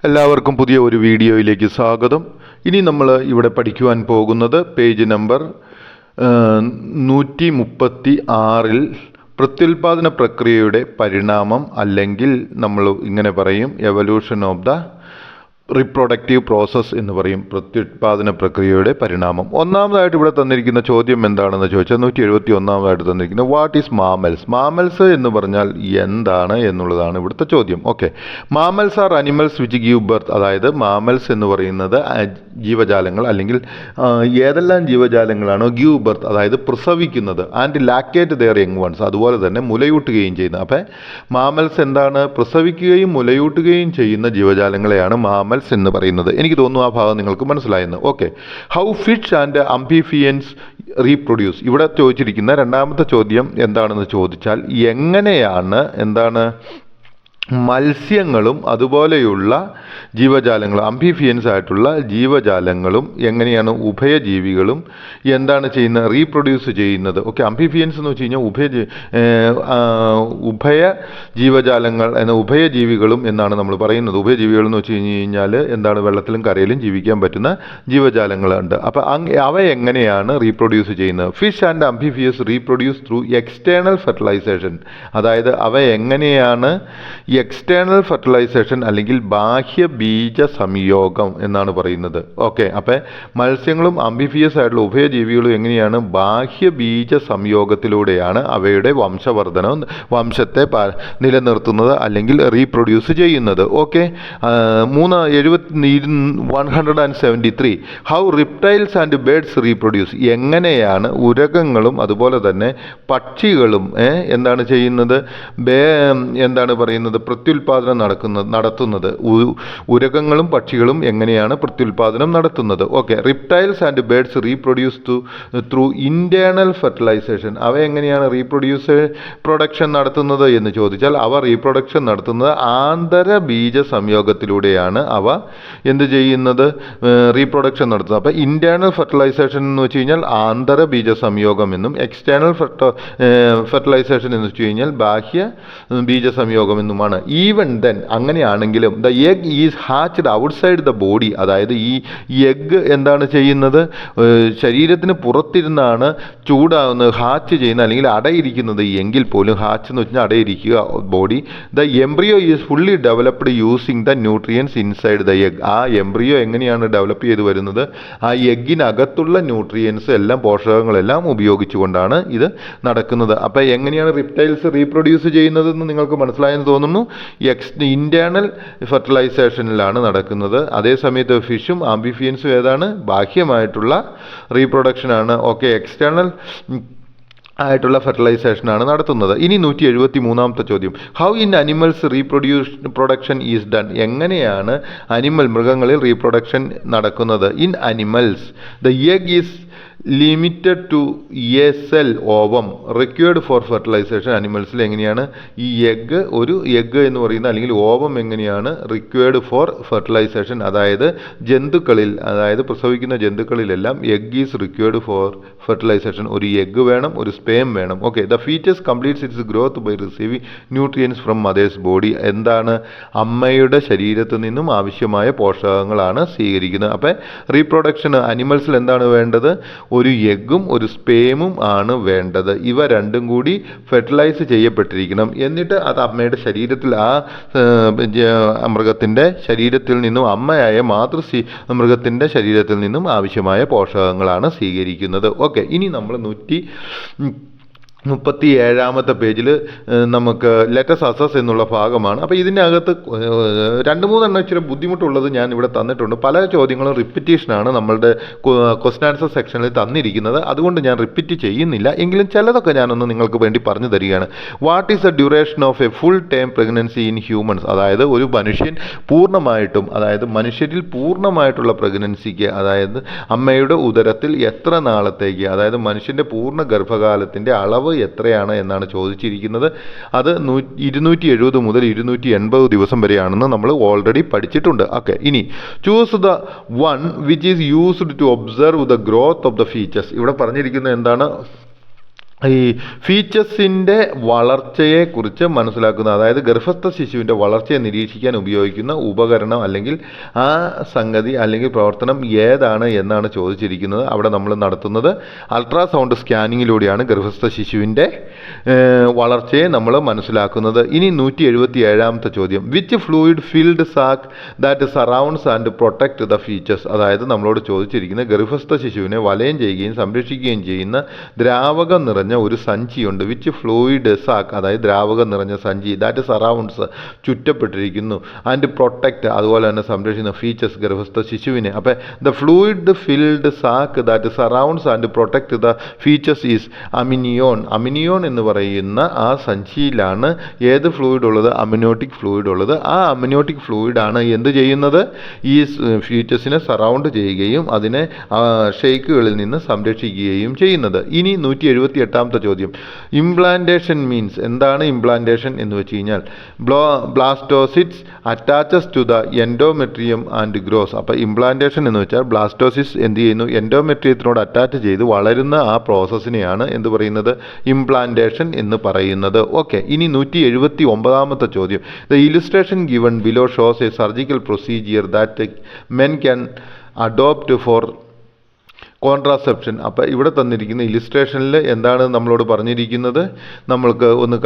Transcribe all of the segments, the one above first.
എല്ലാവർക്കും പുതിയ ഒരു വീഡിയോയിലേക്ക് സ്വാഗതം. ഇനി നമ്മൾ ഇവിടെ പഠിക്കുവാൻ പോകുന്നത് പേജ് നമ്പർ 136 പ്രത്യുൽപാദന പ്രക്രിയയുടെ പരിണാമം, അല്ലെങ്കിൽ നമ്മൾ ഇങ്ങനെ പറയും evolution of the reproductive process എന്ന് പറയും, പ്രത്യുൽപാദന പ്രക്രിയയുടെ പരിണാമം. ഒന്നാമതായിട്ട് ഇവിടെ തന്നിരിക്കുന്ന ചോദ്യം എന്താണെന്ന് ചോദിച്ചാൽ 171 തന്നിരിക്കുന്നത് വാട്ട് ഈസ് മാമൽസ്. മാമൽസ് എന്ന് പറഞ്ഞാൽ എന്താണ് എന്നുള്ളതാണ് ഇവിടുത്തെ ചോദ്യം. Okay, mammals are animals which give birth. അതായത് മാമൽസ് എന്ന് പറയുന്നത് ജീവജാലങ്ങൾ, അല്ലെങ്കിൽ ഏതെല്ലാം ജീവജാലങ്ങളാണോ ഗീവ് ബർത്ത്, അതായത് പ്രസവിക്കുന്നത്, and lactate their young ones, അതുപോലെ തന്നെ മുലയൂട്ടുകയും ചെയ്യുന്നത്. അപ്പം മാമൽസ് എന്താണ്? പ്രസവിക്കുകയും മുലയൂട്ടുകയും ചെയ്യുന്ന ജീവജാലങ്ങളെയാണ് മാമൽ എന്ന് പറയുന്നത്. എനിക്ക് തോന്നുന്നു ആ ഭാഗം നിങ്ങൾക്ക് മനസ്സിലായെന്ന്. Okay, how fish and amphibians reproduce. ഇവിടെ ചോദിച്ചിരിക്കുന്ന രണ്ടാമത്തെ ചോദ്യം എന്താണെന്ന് ചോദിച്ചാൽ എങ്ങനെയാണ് മത്സ്യങ്ങളും അതുപോലെയുള്ള ജീവജാലങ്ങളും, അംഫിഫിയൻസ് ആയിട്ടുള്ള ജീവജാലങ്ങളും എങ്ങനെയാണ് ഉഭയജീവികളും എന്താണ് ചെയ്യുന്നത്? റീപ്രൊഡ്യൂസ് ചെയ്യുന്നത്. ഓക്കെ, അംഫിഫിയൻസ് എന്ന് വെച്ച് കഴിഞ്ഞാൽ ഉഭയ ജീവജാലങ്ങൾ ഉഭയജീവികളും എന്നാണ് നമ്മൾ പറയുന്നത്. ഉഭയജീവികൾ എന്ന് വെച്ച് കഴിഞ്ഞാൽ എന്താണ്? വെള്ളത്തിലും കരയിലും ജീവിക്കാൻ പറ്റുന്ന ജീവജാലങ്ങളുണ്ട്. അപ്പോൾ അവ എങ്ങനെയാണ് റീപ്രൊഡ്യൂസ് ചെയ്യുന്നത്? Fish and amphibians reproduce through external fertilization. അതായത് അവ എങ്ങനെയാണ് എക്സ്റ്റേണൽ ഫെർട്ടിലൈസേഷൻ അല്ലെങ്കിൽ ബാഹ്യ ബീജ സംയോഗം എന്നാണ് പറയുന്നത്. ഓക്കെ, അപ്പം മത്സ്യങ്ങളും അംഫിഫിയസ് ആയിട്ടുള്ള ഉഭയജീവികളും എങ്ങനെയാണ് ബാഹ്യ ബീജ സംയോഗത്തിലൂടെയാണ് അവയുടെ വംശവർദ്ധനം, വംശത്തെ നിലനിർത്തുന്നത് അല്ലെങ്കിൽ റീപ്രൊഡ്യൂസ് ചെയ്യുന്നത്. Okay, 173 how reptiles and birds reproduce. എങ്ങനെയാണ് ഉരകങ്ങളും അതുപോലെ തന്നെ പക്ഷികളും എന്താണ് ചെയ്യുന്നത്? എന്താണ് പറയുന്നത്? പ്രത്യുൽപാദനം നടത്തുന്നത്. ഉരകങ്ങളും പക്ഷികളും എങ്ങനെയാണ് പ്രത്യുൽപാദനം നടത്തുന്നത്? Okay, reptiles and birds reproduce through internal fertilization. അവ എങ്ങനെയാണ് പ്രൊഡക്ഷൻ നടത്തുന്നത് എന്ന് ചോദിച്ചാൽ അവ റീപ്രൊഡക്ഷൻ നടത്തുന്നത് ആന്തര ബീജ സംയോഗത്തിലൂടെയാണ് അവ എന്ത് ചെയ്യുന്നത്? റീപ്രൊഡക്ഷൻ നടത്തുന്നത്. അപ്പോൾ ഇന്റേണൽ ഫെർട്ടിലൈസേഷൻ എന്ന് വെച്ച് കഴിഞ്ഞാൽ ആന്തര ബീജ സംയോഗം എന്നും, എക്സ്റ്റേണൽ ഫെർട്ടിലൈസേഷൻ എന്ന് വെച്ച് കഴിഞ്ഞാൽ ബാഹ്യ ബീജ സംയോഗം എന്നുമാണ്. ഈവൻ ദെൻ, അങ്ങനെയാണെങ്കിലും the egg is hatched outside the body. അതായത് ഈ എഗ് എന്താണ് ചെയ്യുന്നത്? ശരീരത്തിന് പുറത്തിരുന്നാണ് ചൂടാവുന്നത്, ഹാച്ച് ചെയ്യുന്നത് അല്ലെങ്കിൽ അടയിരിക്കുന്നത്. എങ്കിൽ പോലും ഹാച്ച് എന്ന് വെച്ചാൽ അടയിരിക്കുക body. The embryo is fully developed using the nutrients inside the egg. ആ എംബ്രിയോ എങ്ങനെയാണ് ഡെവലപ്പ് ചെയ്ത് വരുന്നത്? ആ എഗ്ഗിനകത്തുള്ള ന്യൂട്രിയൻസ് എല്ലാം, പോഷകങ്ങളെല്ലാം ഉപയോഗിച്ചുകൊണ്ടാണ് ഇത് നടക്കുന്നത്. അപ്പോൾ എങ്ങനെയാണ് റിപ്റ്റൈൽസ് റീപ്രൊഡ്യൂസ് ചെയ്യുന്നതെന്ന് നിങ്ങൾക്ക് മനസ്സിലായെന്ന് തോന്നുന്നു. ഇന്റേണൽ ഫെർട്ടിലൈസേഷനിലാണ് നടക്കുന്നത്. അതേസമയത്ത് ഫിഷും ആംഫിഫിയൻസും ഏതാണ്? ബാഹ്യമായിട്ടുള്ള റീപ്രൊഡക്ഷനാണ്. ഓക്കെ, എക്സ്റ്റേണൽ ആയിട്ടുള്ള ഫെർട്ടിലൈസേഷനാണ് നടത്തുന്നത്. ഇനി 173 ചോദ്യം, how in animals production is done. എങ്ങനെയാണ് മൃഗങ്ങളിൽ റീപ്രൊഡക്ഷൻ നടക്കുന്നത്? In animals the egg is limited to a cell ovum required for fertilization. അനിമൽസിൽ എങ്ങനെയാണ് ഈ ഒരു എഗ് എന്ന് പറയുന്നത് അല്ലെങ്കിൽ ഓവം എങ്ങനെയാണ് റിക്വയർഡ് ഫോർ ഫെർട്ടിലൈസേഷൻ? അതായത് ജന്തുക്കളിൽ, അതായത് പ്രസവിക്കുന്ന ജന്തുക്കളിലെല്ലാം egg is required for fertilization. ഒരു എഗ് വേണം, ഒരു സ്പേം വേണം. Okay, the foetus completes its growth by receiving nutrients from mother's body. എന്താണ്? അമ്മയുടെ ശരീരത്തിൽ നിന്നും ആവശ്യമായ പോഷകങ്ങളാണ് സ്വീകരിക്കുന്നത്. അപ്പം റീപ്രൊഡക്ഷന് അനിമൽസിൽ എന്താണ് വേണ്ടത്? ഒരു എഗ്ഗും ഒരു സ്പേമും ആണ് വേണ്ടത്. ഇവ രണ്ടും കൂടി ഫെർട്ടിലൈസ് ചെയ്യപ്പെട്ടിരിക്കണം. എന്നിട്ട് അത് അമ്മയുടെ ശരീരത്തിൽ, ആ മൃഗത്തിൻ്റെ ശരീരത്തിൽ നിന്നും, അമ്മയായ മൃഗത്തിൻ്റെ ശരീരത്തിൽ നിന്നും ആവശ്യമായ പോഷകങ്ങളാണ് സ്വീകരിക്കുന്നത്. ഓക്കെ, ഇനി നമ്മൾ 137 പേജിൽ നമുക്ക് ലെറ്റസ് അസസ് എന്നുള്ള ഭാഗമാണ്. അപ്പോൾ ഇതിനകത്ത് 2-3 ഇച്ചിരി ബുദ്ധിമുട്ടുള്ളത് ഞാൻ ഇവിടെ തന്നിട്ടുണ്ട്. പല ചോദ്യങ്ങളും റിപ്പീറ്റേഷനാണ് നമ്മളുടെ ക്വസ്റ്റ്യൻ ആൻസർ സെക്ഷനിൽ തന്നിരിക്കുന്നത്. അതുകൊണ്ട് ഞാൻ റിപ്പീറ്റ് ചെയ്യുന്നില്ല, എങ്കിലും ചിലതൊക്കെ ഞാനൊന്ന് നിങ്ങൾക്ക് വേണ്ടി പറഞ്ഞു തരികയാണ്. What is the duration of A full time pregnancy in humans. അതായത് ഒരു മനുഷ്യൻ പൂർണ്ണമായിട്ടും, അതായത് മനുഷ്യരിൽ പൂർണ്ണമായിട്ടുള്ള പ്രഗ്നൻസിക്ക്, അതായത് അമ്മയുടെ ഉദരത്തിൽ എത്ര നാളത്തേക്ക്, അതായത് മനുഷ്യൻ്റെ പൂർണ്ണ ഗർഭകാലത്തിൻ്റെ അളവ് എത്രയാണ് എന്നാണ് ചോദിച്ചിരിക്കുന്നത്. അത് 270 മുതൽ 280 ദിവസം വരെയാണെന്ന് നമ്മൾ ഓൾറെഡി പഠിച്ചിട്ടുണ്ട്. ഓക്കെ, ഇനി choose the one which is used to observe the growth of the features. ഇവിടെ പറഞ്ഞിരിക്കുന്നത് എന്താണ്? ഈ ഫീച്ചസിൻ്റെ വളർച്ചയെക്കുറിച്ച് മനസ്സിലാക്കുന്ന, അതായത് ഗർഭസ്ഥ ശിശുവിൻ്റെ വളർച്ചയെ നിരീക്ഷിക്കാൻ ഉപയോഗിക്കുന്ന ഉപകരണം അല്ലെങ്കിൽ ആ സംഗതി അല്ലെങ്കിൽ പ്രവർത്തനം ഏതാണ് എന്നാണ് ചോദിച്ചിരിക്കുന്നത്. അവിടെ നമ്മൾ നടത്തുന്നത് അൾട്രാസൗണ്ട് സ്കാനിങ്ങിലൂടെയാണ് ഗർഭസ്ഥ ശിശുവിൻ്റെ വളർച്ചയെ നമ്മൾ മനസ്സിലാക്കുന്നത്. ഇനി 177ാമത്തെ ചോദ്യം, which fluid filled sac that surrounds and protect the features. അതായത് നമ്മളോട് ചോദിച്ചിരിക്കുന്ന ഗർഭസ്ഥ ശിശുവിനെ വലയം ചെയ്യുകയും സംരക്ഷിക്കുകയും ചെയ്യുന്ന ദ്രാവകം നിറഞ്ഞ ഒരു സഞ്ചിയുണ്ട്. വിച്ച് ഫ്ലൂയിഡ് സാക്ക്, അതായത് ദ്രാവകം നിറഞ്ഞ സഞ്ചി, ദാറ്റ് സറൗണ്ട്സ് ചുറ്റപ്പെട്ടിരിക്കുന്നു, ആൻഡ് പ്രൊട്ടക്റ്റ് അതുപോലെ തന്നെ സംരക്ഷിക്കുന്ന ഫീച്ചേഴ്സ് ഗർഭസ്ഥ ശിശുവിനെ. അപ്പം the fluid filled sac that surrounds and protect the features is amnion. Amnion എന്ന് പറയുന്ന ആ സഞ്ചിയിലാണ് ഏത് ഫ്ലൂയിഡ് ഉള്ളത്? അമിനോട്ടിക് ഫ്ലൂയിഡ് ഉള്ളത്. ആ അമിനോട്ടിക് ഫ്ലൂയിഡാണ് എന്ത് ചെയ്യുന്നത്? ഈ ഫീച്ചേഴ്സിനെ സറൗണ്ട് ചെയ്യുകയും അതിനെ ഷെയ്ക്കുകളിൽ നിന്ന് സംരക്ഷിക്കുകയും ചെയ്യുന്നത്. ഇനി 178ാമത്തെ ചോദ്യം, ഇംപ്ലാന്റേഷൻ മീൻസ്. എന്താണ് ഇംപ്ലാന്റേഷൻ എന്ന് വെച്ച് കഴിഞ്ഞാൽ blastocysts attaches to the endometrium and grows. അപ്പോൾ ഇംപ്ലാന്റേഷൻ എന്ന് വെച്ചാൽ ബ്ലാസ്റ്റോസിസ് എന്ത് ചെയ്യുന്നു? എൻഡോമെട്രിയത്തിനോട് അറ്റാച്ച് ചെയ്ത് വളരുന്ന ആ പ്രോസസ്സിനെയാണ് എന്ത് പറയുന്നത്? ഇംപ്ലാന്റേഷൻ എന്ന് പറയുന്നത്. ഓക്കെ. ഇനി 179ാമത്തെ ചോദ്യം, the illustration given below shows a surgical procedure that men can adopt for contraception. അപ്പോൾ ഇവിടെ തന്നിരിക്കുന്ന ഇലിസ്ട്രേഷനിൽ എന്താണ് നമ്മളോട് പറഞ്ഞിരിക്കുന്നത്? നമ്മൾക്ക് ഒന്ന്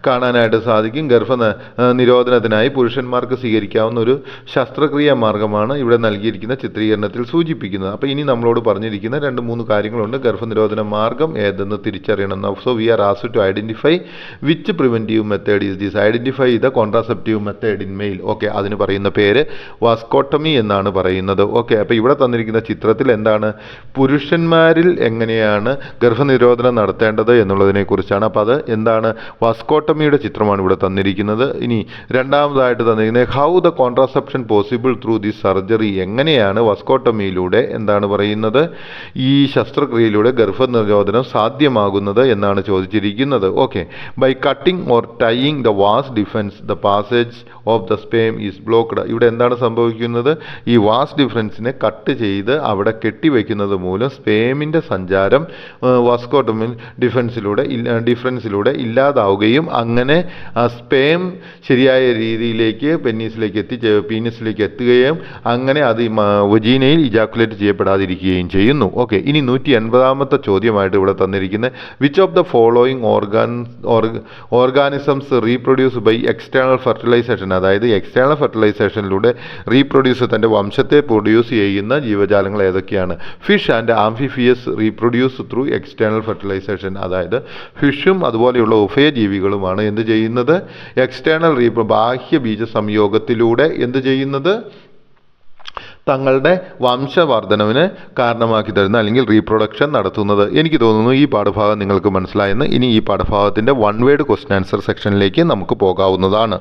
കാണാനായിട്ട് സാധിക്കും. നിരോധനത്തിനായി പുരുഷന്മാർക്ക് സ്വീകരിക്കാവുന്ന ഒരു ശസ്ത്രക്രിയാ മാർഗമാണ് ഇവിടെ നൽകിയിരിക്കുന്ന ചിത്രീകരണത്തിൽ സൂചിപ്പിക്കുന്നത്. അപ്പോൾ ഇനി നമ്മളോട് പറഞ്ഞിരിക്കുന്ന 2-3 കാര്യങ്ങളുണ്ട്. ഗർഭനിരോധന മാർഗം ഏതെന്ന് തിരിച്ചറിയണം. So we are asked to identify which preventive method is this. Identify the contraceptive method in male. Okay. അതിന് പറയുന്ന പേര് വാസ്കോട്ടമി എന്നാണ് പറയുന്നത്. ഓക്കെ. അപ്പോൾ ഇവിടെ തന്നിരിക്കുന്ന ചിത്രത്തിൽ എന്താണ്? പുരുഷന്മാരിൽ എങ്ങനെയാണ് ഗർഭനിരോധനം നടത്തേണ്ടത് എന്നുള്ളതിനെക്കുറിച്ചാണ്. അപ്പോൾ അത് എന്താണ്? വാസ്കോട്ടമിയുടെ ചിത്രമാണ് ഇവിടെ തന്നിരിക്കുന്നത്. ഇനി രണ്ടാമതായിട്ട് തന്നിരിക്കുന്നത് how the contraception possible through the surgery. എങ്ങനെയാണ് വാസ്കോട്ടമിയിലൂടെ എന്താണ് പറയുന്നത്? ഈ ശസ്ത്രക്രിയയിലൂടെ ഗർഭനിരോധനം സാധ്യമാകുന്നത് എന്നാണ് ചോദിച്ചിരിക്കുന്നത്. Okay. By cutting or tying the vas deferens the passage of the sperm is blocked. ഇവിടെ എന്താണ് സംഭവിക്കുന്നത്? ഈ വാസ് ഡിഫറൻസിനെ കട്ട് ചെയ്ത് അവിടെ കെട്ടിവെക്കുന്നത് മൂലം സ്പേമിൻ്റെ സഞ്ചാരം വാസ്കോട്ടമി ഡിഫറൻസിലൂടെ ഇല്ലാതാവുകയും അങ്ങനെ ആ സ്പേം ശരിയായ രീതിയിലേക്ക് പീനസിലേക്ക് എത്തുകയും അങ്ങനെ അത് വജീനയിൽ ഇജാക്കുലേറ്റ് ചെയ്യപ്പെടാതിരിക്കുകയും ചെയ്യുന്നു. ഓക്കെ. ഇനി 180ാമത്തെ ചോദ്യമായിട്ട് ഇവിടെ തന്നിരിക്കുന്നത്, which of the following organisms reproduce by external fertilization. അതായത് എക്സ്റ്റേണൽ ഫെർട്ടിലൈസേഷനിലൂടെ തൻ്റെ വംശത്തെ പ്രൊഡ്യൂസ് ചെയ്യുന്ന ജീവജാലങ്ങൾ ഏതൊക്കെയാണ്? Fish and amphibians reproduce through external fertilization. അതായത് ഫിഷും അതുപോലെയുള്ള ഉഭയജീവികളുമാണ് എന്ത് ചെയ്യുന്നത്? എക്സ്റ്റേണൽ ബാഹ്യ ബീജ സംയോഗത്തിലൂടെ എന്ത് ചെയ്യുന്നത്? തങ്ങളുടെ വംശവർദ്ധനവിന് കാരണമാക്കി തരുന്ന അല്ലെങ്കിൽ റീപ്രൊഡക്ഷൻ നടത്തുന്നത്. എനിക്ക് തോന്നുന്നു ഈ പാഠഭാഗം നിങ്ങൾക്ക് മനസ്സിലായെന്ന്. ഇനി ഈ പാഠഭാഗത്തിൻ്റെ 1 വേർഡ് ക്വസ്റ്റ്യൻ ആൻസർ സെക്ഷനിലേക്ക് നമുക്ക് പോകാവുന്നതാണ്.